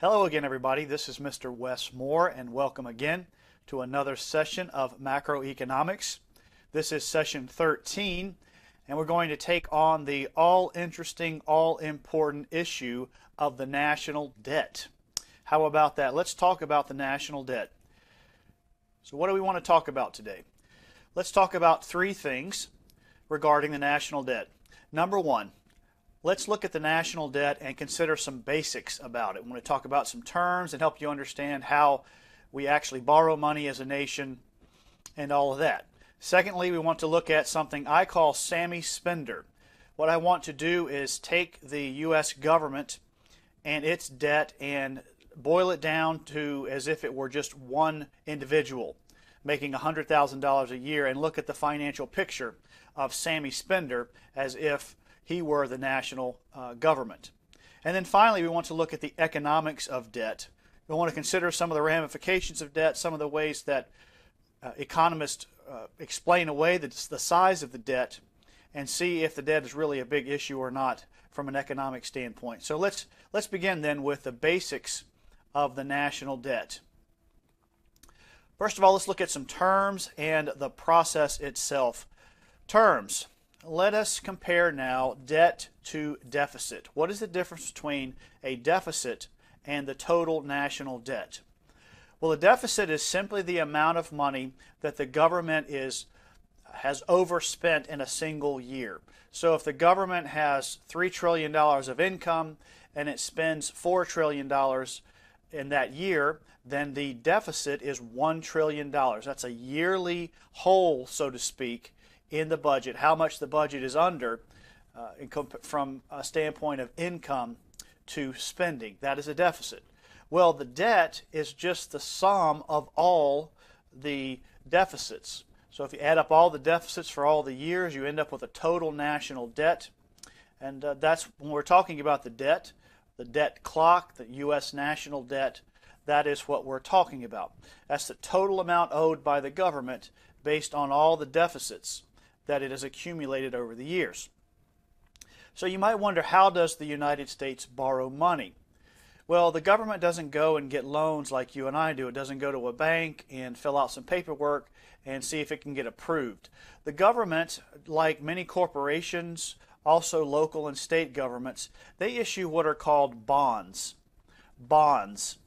Hello again, everybody. This is Mr. Wes Moore, and welcome again to another session of Macroeconomics. This is session 13, and we're going to take on the all-interesting, all-important issue of the national debt. How about that? Let's talk about the national debt. So what do we want to talk about today? Let's talk about three things regarding the national debt. Number one, let's look at the national debt and consider some basics about it. We want to talk about some terms and help you understand how we actually borrow money as a nation and all of that. Secondly, we want to look at something I call Sammy Spender. What I want to do is take the U.S. government and its debt and boil it down to as if it were just one individual making $100,000 a year and look at the financial picture of Sammy Spender as if he were the national government. And then finally, we want to look at the economics of debt. We want to consider some of the ramifications of debt, some of the ways that economists explain away the size of the debt, and see if the debt is really a big issue or not from an economic standpoint. So let's begin then with the basics of the national debt. First of all, let's look at some terms and the process itself. Terms. Let us compare now debt to deficit. What is the difference between a deficit and the total national debt? Well, a deficit is simply the amount of money that the government has overspent in a single year. So if the government has $3 trillion of income and it spends $4 trillion in that year, then the deficit is $1 trillion. That's a yearly hole, so to speak, in the budget, how much the budget is under from a standpoint of income to spending. That is a deficit. Well, the debt is just the sum of all the deficits. So if you add up all the deficits for all the years, you end up with a total national debt. And that's when we're talking about the debt clock, the U.S. national debt, that is what we're talking about. That's the total amount owed by the government based on all the deficits that it has accumulated over the years. So you might wonder, how does the United States borrow money? Well, the government doesn't go and get loans like you and I do. It doesn't go to a bank and fill out some paperwork and see if it can get approved. The government, like many corporations, also local and state governments, they issue what are called bonds. Bonds.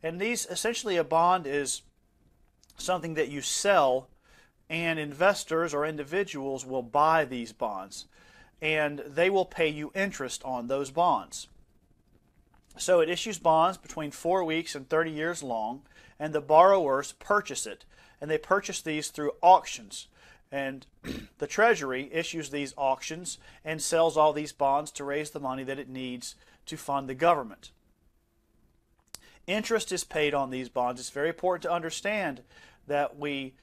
And these, essentially a bond is something that you sell, and investors or individuals will buy these bonds, and they will pay you interest on those bonds. So it issues bonds between 4 weeks and 30 years long, and the borrowers purchase it, and they purchase these through auctions. And the Treasury issues these auctions and sells all these bonds to raise the money that it needs to fund the government. Interest is paid on these bonds. It's very important to understand that we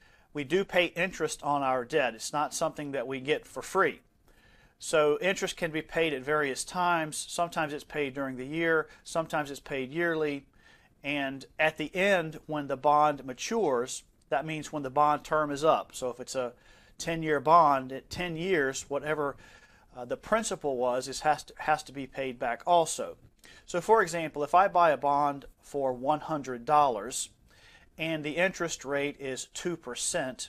do pay interest on our debt. It's not something that we get for free. So interest can be paid at various times. Sometimes it's paid during the year. Sometimes it's paid yearly. And at the end, when the bond matures, that means when the bond term is up. So if it's a 10-year bond, at 10 years, whatever the principal was, has to be paid back also. So for example, if I buy a bond for $100, and the interest rate is 2%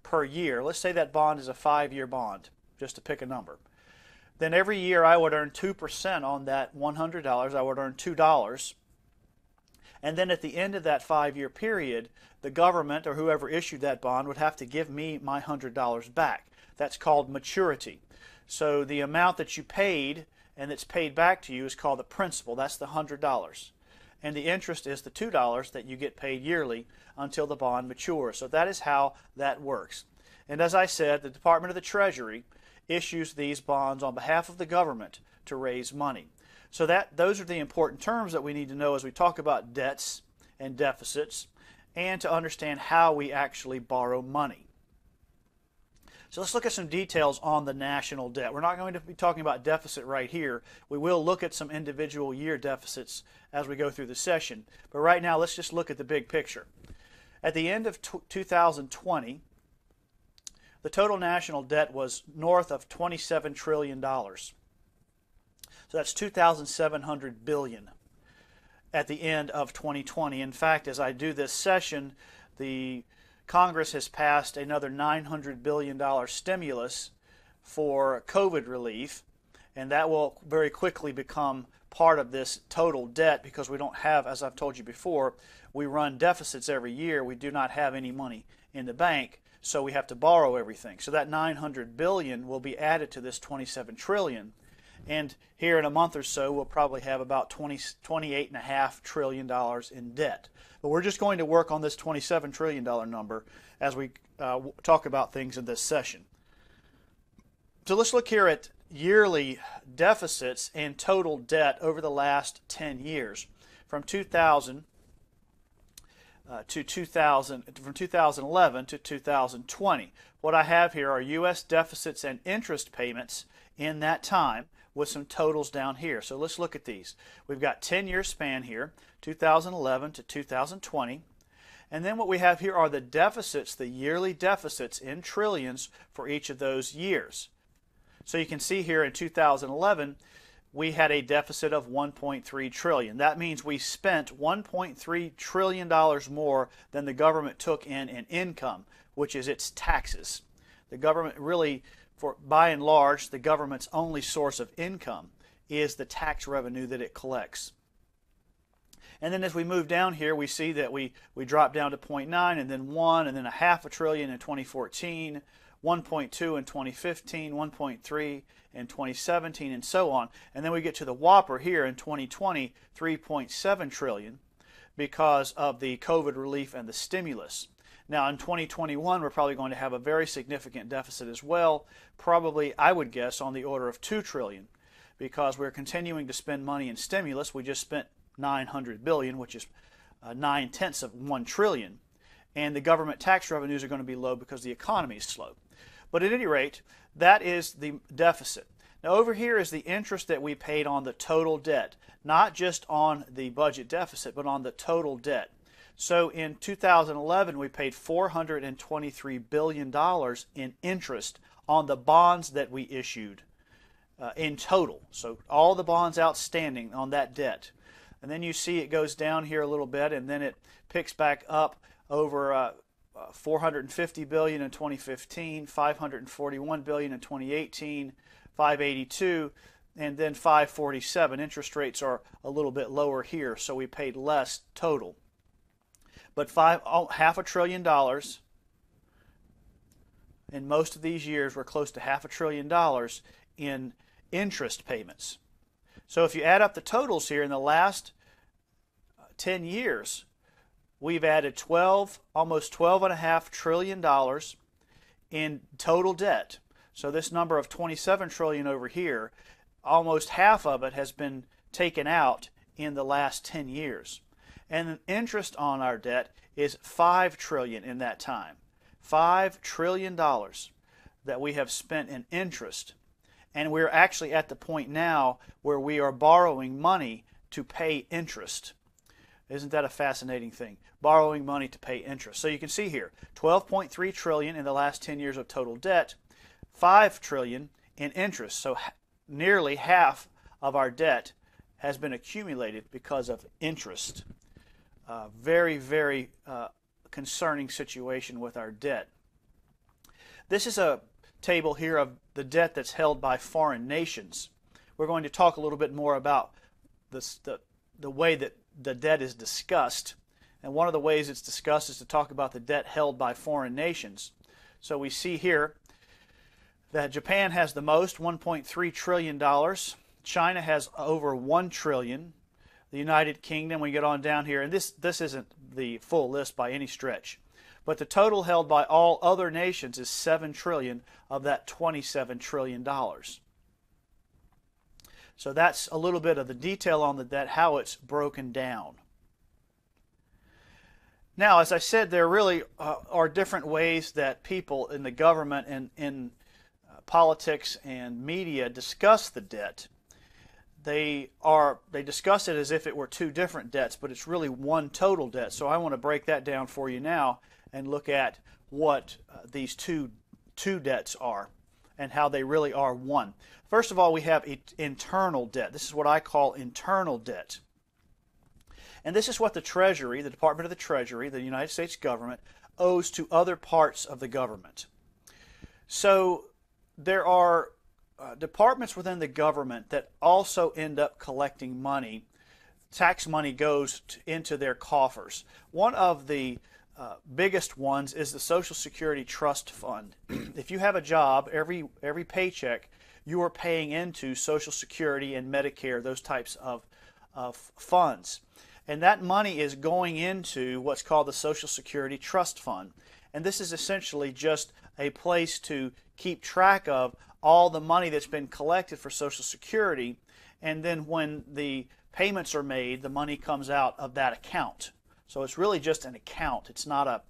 per year. Let's say that bond is a 5-year bond, just to pick a number. Then every year I would earn 2% on that $100. I would earn $2. And then at the end of that 5-year period, the government or whoever issued that bond would have to give me my $100 back. That's called maturity. So the amount that you paid and that's paid back to you is called the principal. That's the $100. And the interest is the $2 that you get paid yearly until the bond matures. So that is how that works. And as I said, the Department of the Treasury issues these bonds on behalf of the government to raise money. So those are the important terms that we need to know as we talk about debts and deficits, and to understand how we actually borrow money. So let's look at some details on the national debt. We're not going to be talking about deficit right here. We will look at some individual year deficits as we go through the session. But right now, let's just look at the big picture. At the end of 2020, the total national debt was north of $27 trillion. So that's $2,700 billion. at the end of 2020. In fact, as I do this session, the Congress has passed another $900 billion stimulus for COVID relief, and that will very quickly become part of this total debt because we don't have, as I've told you before, we run deficits every year. We do not have any money in the bank, so we have to borrow everything. So that $900 billion will be added to this $27 trillion. And here in a month or so, we'll probably have about $28.5 trillion in debt. But we're just going to work on this $27 trillion number as we talk about things in this session. So let's look here at yearly deficits and total debt over the last 10 years. From 2011 to 2020. What I have here are U.S. deficits and interest payments in that time, with some totals down here. So let's look at these. We've got 10-year span here, 2011 to 2020. And then what we have here are the deficits, the yearly deficits in trillions for each of those years. So you can see here in 2011, we had a deficit of $1.3 trillion. That means we spent $1.3 trillion more than the government took in income, which is its taxes. The government really, by and large, the government's only source of income is the tax revenue that it collects. And then as we move down here, we see that we drop down to 0.9 and then 1 and then $0.5 trillion in 2014, 1.2 in 2015, 1.3 in 2017, and so on. And then we get to the whopper here in 2020, 3.7 trillion because of the COVID relief and the stimulus. Now in 2021, we're probably going to have a very significant deficit as well, probably, I would guess, on the order of 2 trillion, because we're continuing to spend money in stimulus. We just spent $900 billion, which is 9/10 of 1 trillion, and the government tax revenues are going to be low because the economy is slow. But at any rate, that is the deficit. Now over here is the interest that we paid on the total debt, not just on the budget deficit, but on the total debt. So in 2011, we paid $423 billion in interest on the bonds that we issued in total. So all the bonds outstanding on that debt. And then you see it goes down here a little bit, and then it picks back up over $450 billion in 2015, $541 billion in 2018, $582, and then $547. Interest rates are a little bit lower here, so we paid less total. But $500 billion in most of these years, we're close to $500 billion in interest payments. So if you add up the totals here in the last 10 years, we've added almost $12.5 trillion in total debt. So this number of 27 trillion over here, almost half of it has been taken out in the last 10 years. And the interest on our debt is $5 trillion in that time. $5 trillion that we have spent in interest. And we're actually at the point now where we are borrowing money to pay interest. Isn't that a fascinating thing? Borrowing money to pay interest. So you can see here, 12.3 trillion in the last 10 years of total debt, 5 trillion in interest. So nearly half of our debt has been accumulated because of interest. Very, very concerning situation with our debt. This is a table here of the debt that's held by foreign nations. We're going to talk a little bit more about this, the way that the debt is discussed. And one of the ways it's discussed is to talk about the debt held by foreign nations. So we see here that Japan has the most, $1.3 trillion. China has over $1 trillion. The United Kingdom, we get on down here, and this isn't the full list by any stretch, but the total held by all other nations is $7 trillion of that $27 trillion. So that's a little bit of the detail on the debt, how it's broken down. Now, as I said, there really are different ways that people in the government and in politics and media discuss the debt. They discuss it as if it were two different debts, but it's really one total debt. So I want to break that down for you now and look at what these two debts are and how they really are one. First of all, we have internal debt. This is what I call internal debt. And this is what the Treasury, the Department of the Treasury, the United States government, owes to other parts of the government. So there are departments within the government that also end up collecting money. Tax money goes into their coffers. One of the biggest ones is the Social Security Trust Fund. If you have a job, every paycheck, you are paying into Social Security and Medicare, those types of funds. And that money is going into what's called the Social Security Trust Fund. And this is essentially just a place to keep track of all the money that's been collected for Social Security, and then when the payments are made, the money comes out of that account. So it's really just an account. It's not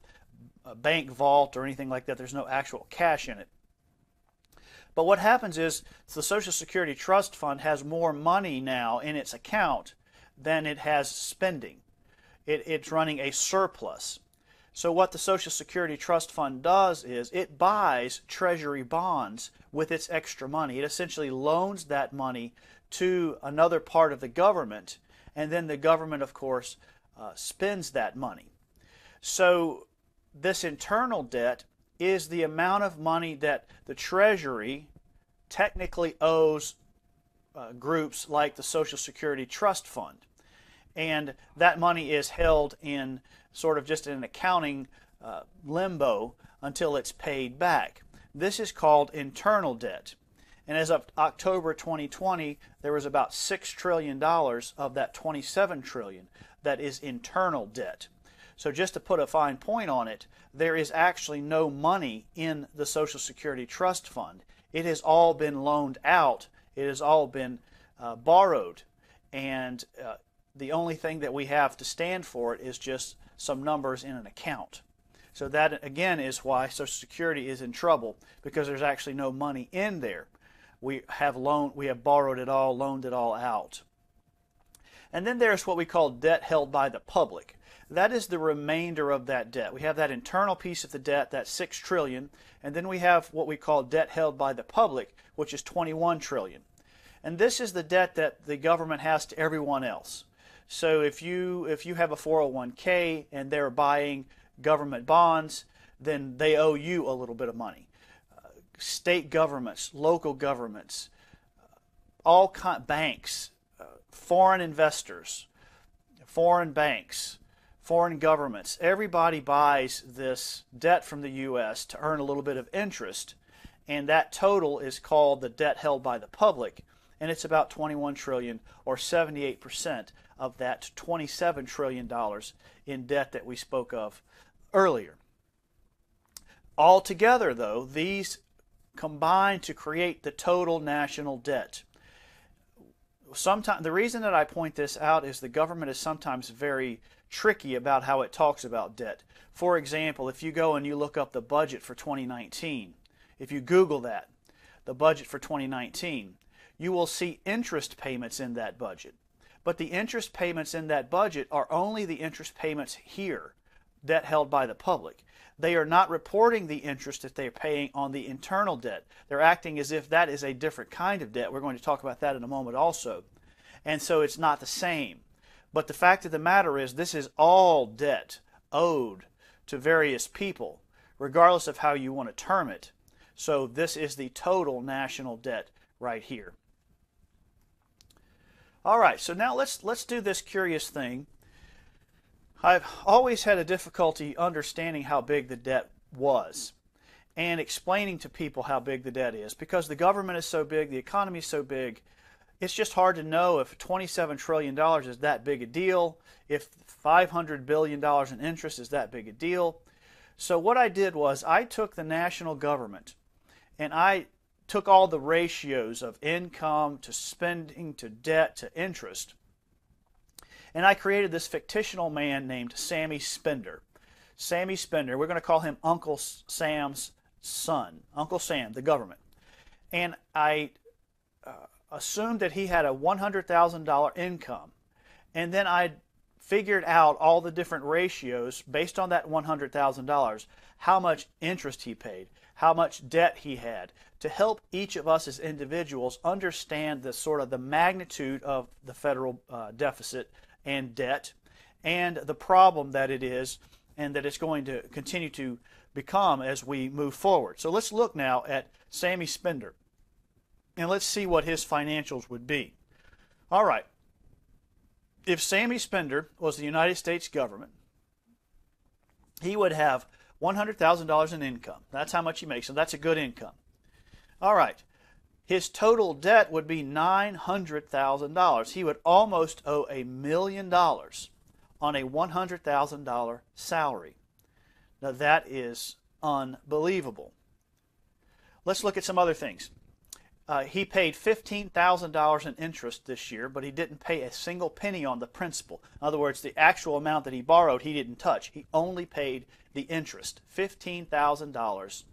a bank vault or anything like that. There's no actual cash in it. But what happens is the Social Security Trust Fund has more money now in its account than it has spending. It's running a surplus. So what the Social Security Trust Fund does is it buys Treasury bonds with its extra money. It essentially loans that money to another part of the government, and then the government, of course, spends that money. So this internal debt is the amount of money that the Treasury technically owes groups like the Social Security Trust Fund. And that money is held in sort of just an accounting limbo until it's paid back. This is called internal debt. And as of October 2020, there was about $6 trillion of that $27 trillion that is internal debt. So just to put a fine point on it, there is actually no money in the Social Security Trust Fund. It has all been loaned out. It has all been borrowed. And the only thing that we have to stand for it is just some numbers in an account. So that, again, is why Social Security is in trouble, because there's actually no money in there. We have borrowed it all, loaned it all out. And then there's what we call debt held by the public. That is the remainder of that debt. We have that internal piece of the debt, that $6 trillion, and then we have what we call debt held by the public, which is $21 trillion. And this is the debt that the government has to everyone else. So if you have a 401k and they're buying government bonds, then they owe you a little bit of money. State governments, local governments, banks, foreign investors, foreign banks, foreign governments, everybody buys this debt from the U.S. to earn a little bit of interest, and that total is called the debt held by the public, and it's about $21 trillion, or 78% of that $27 trillion in debt that we spoke of earlier. Altogether, though, these combine to create the total national debt. The reason that I point this out is the government is sometimes very tricky about how it talks about debt. For example, if you go and you look up the budget for 2019, if you Google that, the budget for 2019, you will see interest payments in that budget. But the interest payments in that budget are only the interest payments here, debt held by the public. They are not reporting the interest that they're paying on the internal debt. They're acting as if that is a different kind of debt. We're going to talk about that in a moment also. And so it's not the same. But the fact of the matter is, this is all debt owed to various people, regardless of how you want to term it. So this is the total national debt right here. All right, so now let's do this curious thing. I've always had a difficulty understanding how big the debt was and explaining to people how big the debt is, because the government is so big, the economy is so big, it's just hard to know if $27 trillion is that big a deal, if $500 billion in interest is that big a deal. So what I did was I took the national government and I took all the ratios of income to spending to debt to interest, and I created this fictional man named Sammy Spender. Sammy Spender, we're going to call him Uncle Sam's son, Uncle Sam, the government. And I assumed that he had a $100,000 income, and then I figured out all the different ratios based on that $100,000, how much interest he paid, how much debt he had, to help each of us as individuals understand the sort of the magnitude of the federal deficit and debt, and the problem that it is and that it's going to continue to become as we move forward. So let's look now at Sammy Spender, and let's see what his financials would be. All right. If Sammy Spender was the United States government, he would have $100,000 in income. That's how much he makes, so that's a good income. All right. His total debt would be $900,000. He would almost owe $1 million on a $100,000 salary. Now that is unbelievable. Let's look at some other things. He paid $15,000 in interest this year, but he didn't pay a single penny on the principal. In other words, the actual amount that he borrowed, he didn't touch. He only paid the interest, $15,000.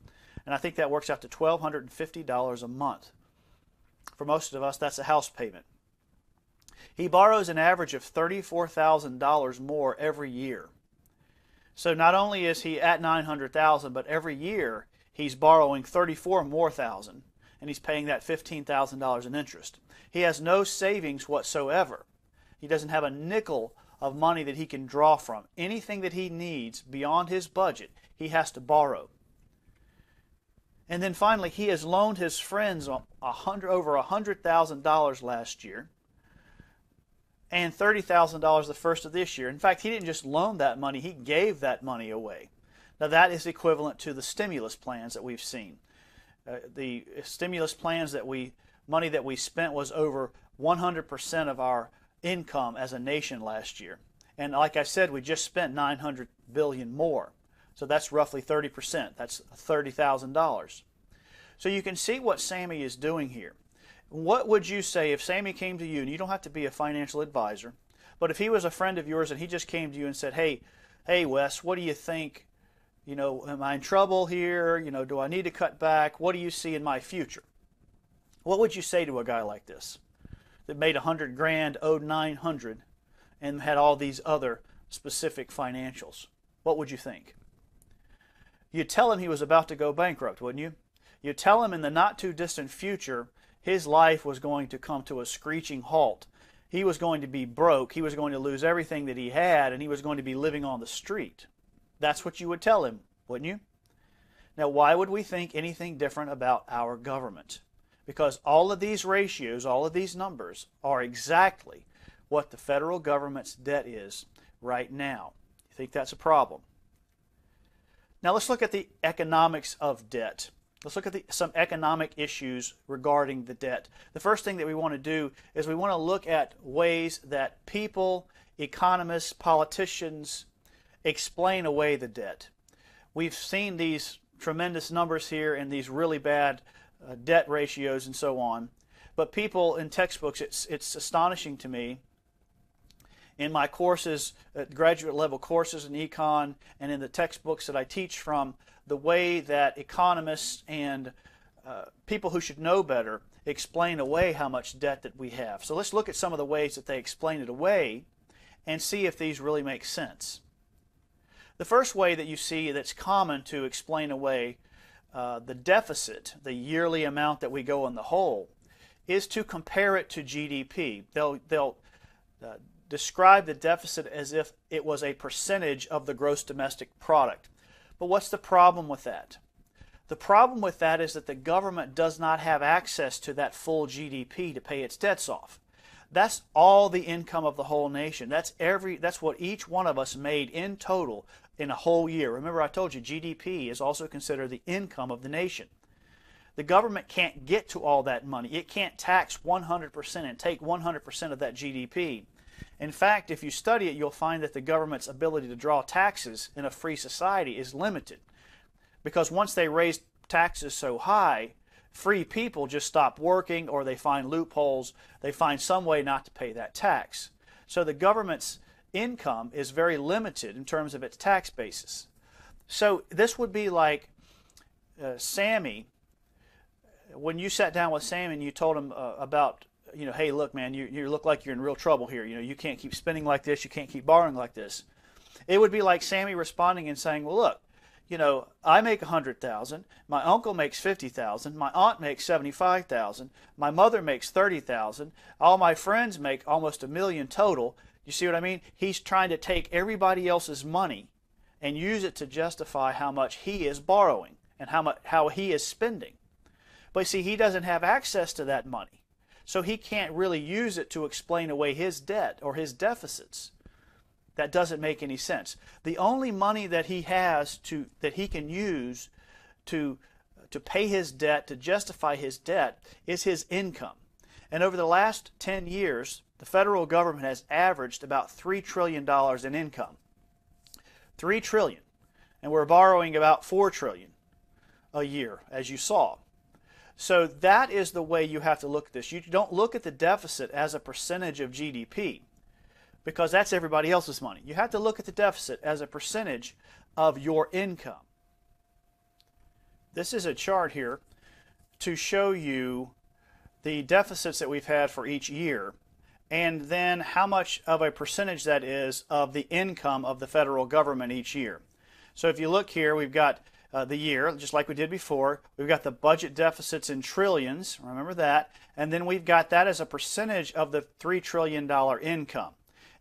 And I think that works out to $1,250 a month. For most of us, that's a house payment. He borrows an average of $34,000 more every year. So not only is he at $900,000, but every year he's borrowing $34,000 more, and he's paying that $15,000 in interest. He has no savings whatsoever. He doesn't have a nickel of money that he can draw from. Anything that he needs beyond his budget, he has to borrow. And then finally, he has loaned his friends over $100,000 last year and $30,000 the first of this year. In fact, he didn't just loan that money, he gave that money away. Now that is equivalent to the stimulus plans that we've seen. The stimulus plans money that we spent was over 100% of our income as a nation last year. And like I said, we just spent $900 billion more. So that's roughly 30%. That's $30,000. So you can see what Sammy is doing here. What would you say if Sammy came to you, and you don't have to be a financial advisor, but if he was a friend of yours and he just came to you and said, hey Wes, what do you think? You know, am I in trouble here? You know, do I need to cut back? What do you see in my future? What would you say to a guy like this that made $100,000, owed $900, and had all these other specific financials? What would you think? You'd tell him he was about to go bankrupt, wouldn't you? You'd tell him in the not too distant future his life was going to come to a screeching halt. He was going to be broke. He was going to lose everything that he had, and he was going to be living on the street. That's what you would tell him, wouldn't you? Now, why would we think anything different about our government? Because all of these ratios, all of these numbers are exactly what the federal government's debt is right now. You think that's a problem? Now let's look at the economics of debt. Let's look at some economic issues regarding the debt. The first thing that we want to do is we want to look at ways that people, economists, politicians explain away the debt. We've seen these tremendous numbers here and these really bad debt ratios and so on. But people in textbooks, it's astonishing to me. In my courses, graduate level courses in econ, and in the textbooks that I teach from, the way that economists and people who should know better explain away how much debt that we have. So let's look at some of the ways that they explain it away and see if these really make sense. The first way that you see that's common to explain away the deficit, the yearly amount that we go in the hole, is to compare it to GDP. They'll describe the deficit as if it was a percentage of the gross domestic product. But what's the problem with that? The problem with that is that the government does not have access to that full GDP to pay its debts off. That's all the income of the whole nation. That's what each one of us made in total in a whole year. Remember, I told you GDP is also considered the income of the nation. The government can't get to all that money. It can't tax 100% and take 100% of that GDP. In fact, if you study it, you'll find that the government's ability to draw taxes in a free society is limited. Because once they raise taxes so high, free people just stop working, or they find loopholes, they find some way not to pay that tax. So the government's income is very limited in terms of its tax basis. So this would be like Sammy, when you sat down with Sammy and you told him about, hey, look, man, you look like you're in real trouble here. You can't keep spending like this. You can't keep borrowing like this. It would be like Sammy responding and saying, well, look, I make $100,000. My uncle makes $50,000. My aunt makes $75,000. My mother makes $30,000. All my friends make almost $1 million total. You see what I mean? He's trying to take everybody else's money and use it to justify how much he is borrowing and how he is spending. But see, he doesn't have access to that money, so he can't really use it to explain away his debt or his deficits. That doesn't make any sense. The only money that he has that he can use to pay his debt, to justify his debt, is his income. And over the last 10 years, the federal government has averaged about $3 trillion in income. $3 trillion. And we're borrowing about $4 trillion a year, as you saw. So that is the way you have to look at this. You don't look at the deficit as a percentage of GDP, because that's everybody else's money. You have to look at the deficit as a percentage of your income. This is a chart here to show you the deficits that we've had for each year, and then how much of a percentage that is of the income of the federal government each year. So if you look here, we've got the year, just like we did before. We've got the budget deficits in trillions, remember that, and then we've got that as a percentage of the $3 trillion income.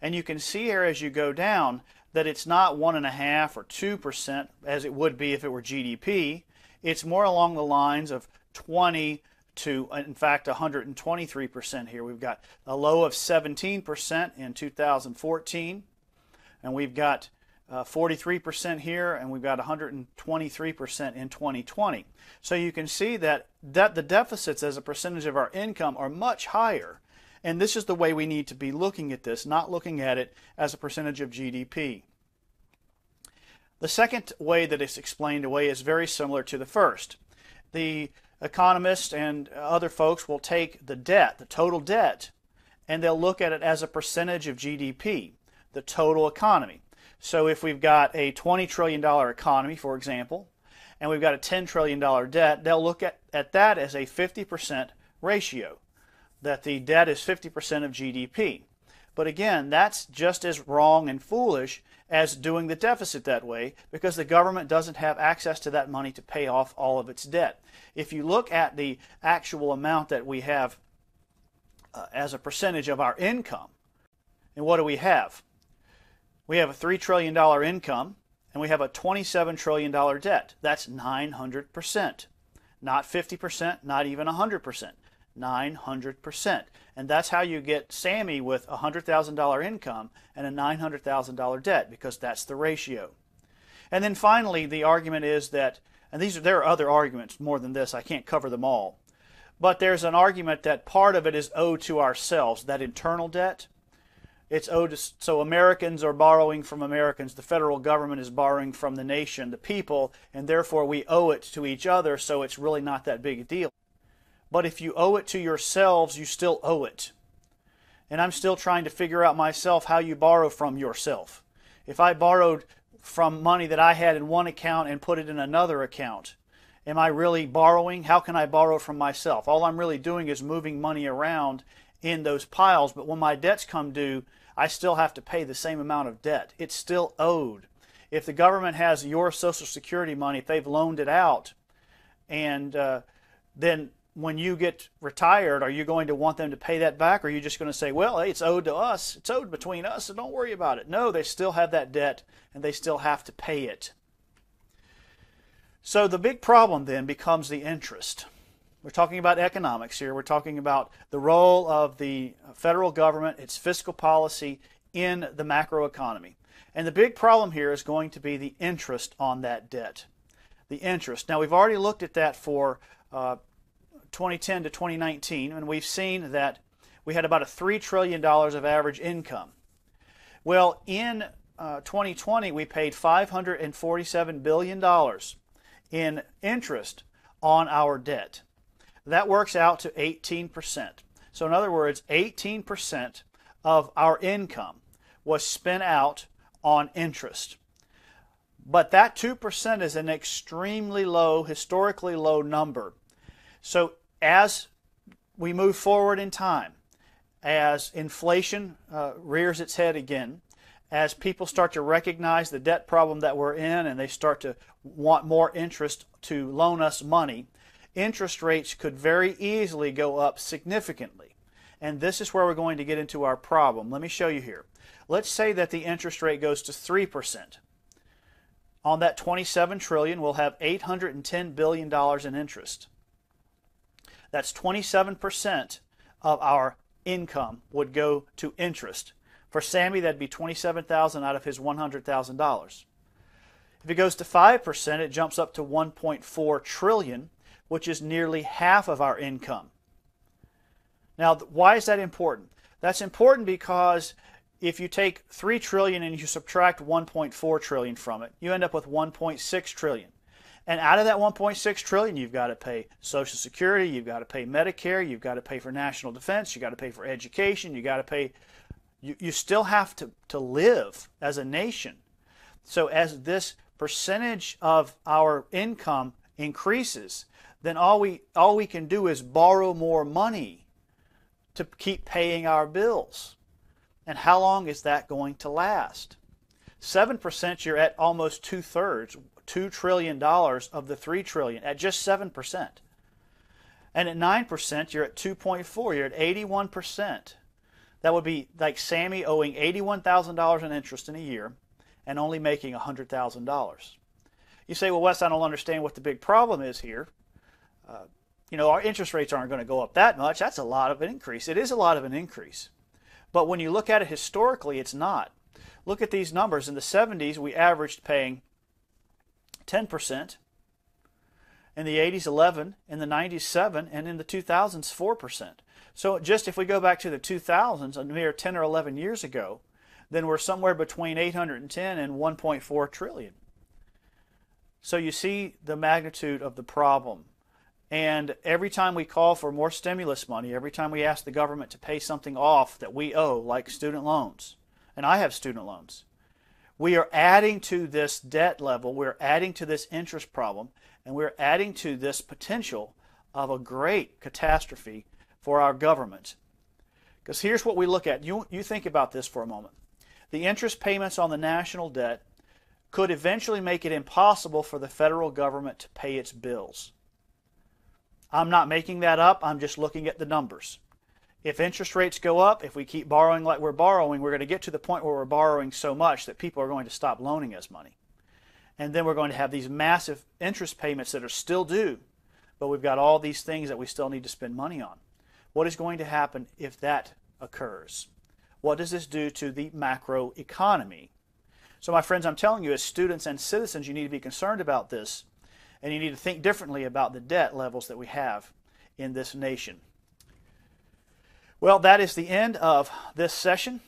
And you can see here as you go down that it's not 1.5% or 2% as it would be if it were GDP. It's more along the lines of 20 to, in fact, 123% here. We've got a low of 17% in 2014, and we've got 43% here, and we've got 123% in 2020. So you can see that the deficits as a percentage of our income are much higher. And this is the way we need to be looking at this, not looking at it as a percentage of GDP. The second way that it's explained away is very similar to the first. The economists and other folks will take the debt, the total debt, and they'll look at it as a percentage of GDP, the total economy. So if we've got a $20 trillion economy, for example, and we've got a $10 trillion debt, they'll look at that as a 50% ratio, that the debt is 50% of GDP. But again, that's just as wrong and foolish as doing the deficit that way, because the government doesn't have access to that money to pay off all of its debt. If you look at the actual amount that we have as a percentage of our income, and what do we have? We have a $3 trillion income, and we have a $27 trillion debt. That's 900%. Not 50%, not even 100%. 900%. And that's how you get Sammy with a $100,000 income and a $900,000 debt, because that's the ratio. And then finally, the argument is that, and there are other arguments more than this, I can't cover them all, but there's an argument that part of it is owed to ourselves, that internal debt. It's owed to, so Americans are borrowing from Americans, the federal government is borrowing from the nation, the people, and therefore we owe it to each other, so it's really not that big a deal. But if you owe it to yourselves, you still owe it. And I'm still trying to figure out myself how you borrow from yourself. If I borrowed from money that I had in one account and put it in another account, am I really borrowing? How can I borrow from myself? All I'm really doing is moving money around in those piles, but when my debts come due, I still have to pay the same amount of debt. It's still owed. If the government has your Social Security money, if they've loaned it out, and then when you get retired, are you going to want them to pay that back, or are you just going to say, well, hey, it's owed to us, it's owed between us, so don't worry about it? No, they still have that debt, and they still have to pay it. So the big problem then becomes the interest. We're talking about economics here. We're talking about the role of the federal government, its fiscal policy in the macroeconomy. And the big problem here is going to be the interest on that debt. The interest. Now, we've already looked at that for 2010 to 2019, and we've seen that we had about a $3 trillion of average income. Well, in 2020, we paid $547 billion in interest on our debt. That works out to 18%. So in other words, 18% of our income was spent out on interest. But that 2% is an extremely low, historically low number. So as we move forward in time, as inflation rears its head again, as people start to recognize the debt problem that we're in and they start to want more interest to loan us money, interest rates could very easily go up significantly. And this is where we're going to get into our problem. Let me show you here. Let's say that the interest rate goes to 3%. On that $27 trillion, we'll have $810 billion in interest. That's 27% of our income would go to interest. For Sammy, that'd be $27,000 out of his $100,000. If it goes to 5%, it jumps up to $1.4 trillion, which is nearly half of our income. Now, why is that important? That's important because if you take $3 trillion and you subtract $1.4 trillion from it, you end up with $1.6 trillion. And out of that $1.6 trillion, you've got to pay Social Security, you've got to pay Medicare, you've got to pay for national defense, you've got to pay for education, you've got to pay. You still have to live as a nation. So as this percentage of our income increases, then all we can do is borrow more money to keep paying our bills. And how long is that going to last? 7%, you're at almost 2/3, $2 trillion of the $3 trillion at just 7%. And at 9%, you're at 2.4, you're at 81%. That would be like Sammy owing $81,000 in interest in a year and only making $100,000. You say, well, Wes, I don't understand what the big problem is here. Our interest rates aren't going to go up that much. That's a lot of an increase. It is a lot of an increase. But when you look at it historically, it's not. Look at these numbers. In the 70s, we averaged paying 10%. In the 80s, 11%. In the 90s, 7%. And in the 2000s, 4%. So just if we go back to the 2000s, a mere 10 or 11 years ago, then we're somewhere between 810 and 1.4 trillion. So you see the magnitude of the problem. And every time we call for more stimulus money, every time we ask the government to pay something off that we owe, like student loans, and I have student loans, we are adding to this debt level, we're adding to this interest problem, and we're adding to this potential of a great catastrophe for our government. Because here's what we look at. You think about this for a moment. The interest payments on the national debt could eventually make it impossible for the federal government to pay its bills. I'm not making that up. I'm just looking at the numbers. If interest rates go up, if we keep borrowing like we're borrowing, we're going to get to the point where we're borrowing so much that people are going to stop loaning us money. And then we're going to have these massive interest payments that are still due, but we've got all these things that we still need to spend money on. What is going to happen if that occurs? What does this do to the macroeconomy? So my friends, I'm telling you, as students and citizens, you need to be concerned about this, and you need to think differently about the debt levels that we have in this nation. Well, that is the end of this session.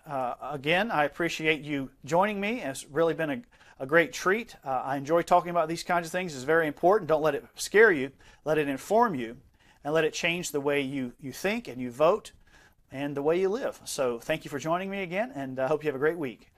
Again, I appreciate you joining me. It's really been a great treat. I enjoy talking about these kinds of things. It's very important. Don't let it scare you. Let it inform you, and let it change the way you think and you vote and the way you live. So thank you for joining me again, and I hope you have a great week.